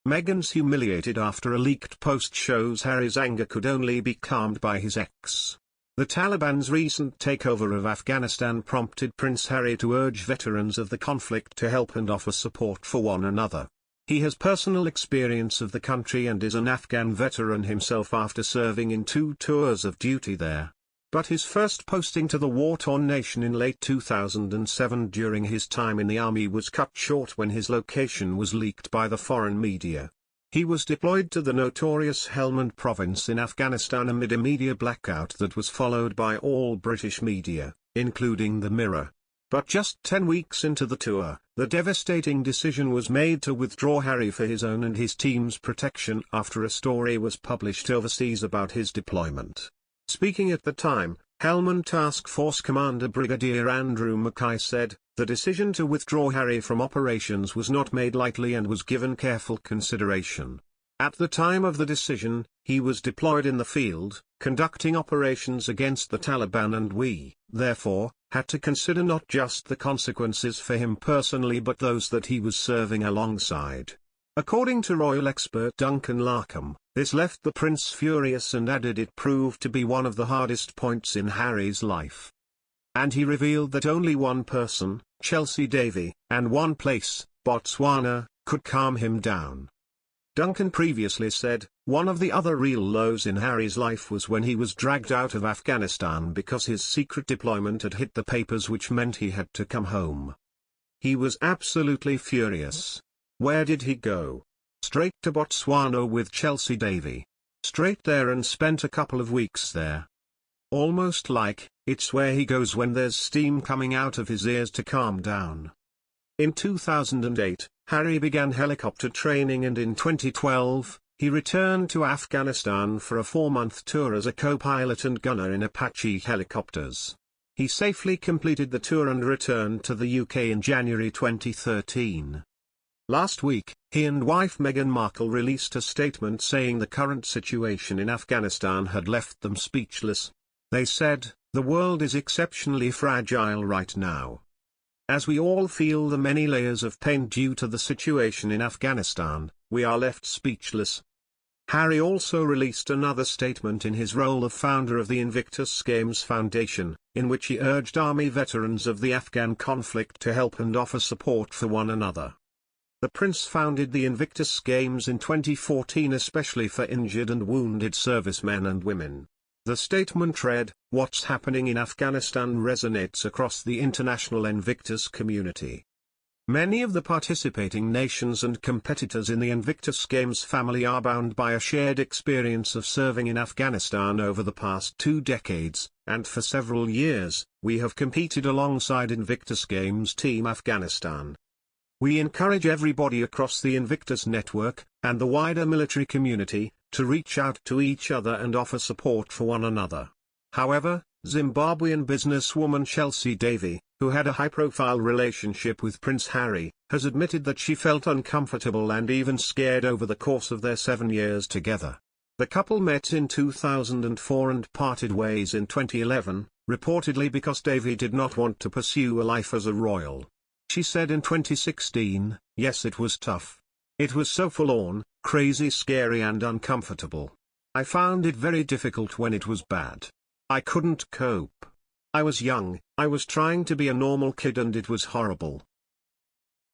Meghan's humiliated after a leaked post shows Harry's anger could only be calmed by his ex. The Taliban's recent takeover of Afghanistan prompted Prince Harry to urge veterans of the conflict to help and offer support for one another. He has personal experience of the country and is an Afghan veteran himself after serving in 2 tours of duty there. But his first posting to the war-torn nation in late 2007 during his time in the army was cut short when his location was leaked by the foreign media. He was deployed to the notorious Helmand province in Afghanistan amid a media blackout that was followed by all British media, including the Mirror. But just 10 weeks into the tour, the devastating decision was made to withdraw Harry for his own and his team's protection after a story was published overseas about his deployment. Speaking at the time, Helmand Task Force Commander Brigadier Andrew Mackay said, "The decision to withdraw Harry from operations was not made lightly and was given careful consideration. At the time of the decision, he was deployed in the field, conducting operations against the Taliban, and we, therefore, had to consider not just the consequences for him personally but those that he was serving alongside." According to royal expert Duncan Larkham, this left the prince furious and added it proved to be one of the hardest points in Harry's life. And he revealed that only one person, Chelsea Davy, and one place, Botswana, could calm him down. Duncan previously said, one of the other real lows in Harry's life was when he was dragged out of Afghanistan because his secret deployment had hit the papers, which meant he had to come home. He was absolutely furious. Where did he go? Straight to Botswana with Chelsea Davy. Straight there and spent a couple of weeks there. Almost like, it's where he goes when there's steam coming out of his ears to calm down. In 2008, Harry began helicopter training, and in 2012, he returned to Afghanistan for a 4-month tour as a co-pilot and gunner in Apache helicopters. He safely completed the tour and returned to the UK in January 2013. Last week, he and wife Meghan Markle released a statement saying the current situation in Afghanistan had left them speechless. They said, "The world is exceptionally fragile right now. As we all feel the many layers of pain due to the situation in Afghanistan, we are left speechless." Harry also released another statement in his role of founder of the Invictus Games Foundation, in which he urged army veterans of the Afghan conflict to help and offer support for one another. The prince founded the Invictus Games in 2014 especially for injured and wounded servicemen and women. The statement read, "What's happening in Afghanistan resonates across the international Invictus community." Many of the participating nations and competitors in the Invictus Games family are bound by a shared experience of serving in Afghanistan over the past 2 decades, and for several years, we have competed alongside Invictus Games Team Afghanistan. We encourage everybody across the Invictus network, and the wider military community, to reach out to each other and offer support for one another. However, Zimbabwean businesswoman Chelsea Davy, who had a high-profile relationship with Prince Harry, has admitted that she felt uncomfortable and even scared over the course of their 7 years together. The couple met in 2004 and parted ways in 2011, reportedly because Davy did not want to pursue a life as a royal. She said in 2016, "Yes, it was tough. It was so full-on, crazy, scary and uncomfortable. I found it very difficult when it was bad. I couldn't cope. I was young, I was trying to be a normal kid and it was horrible.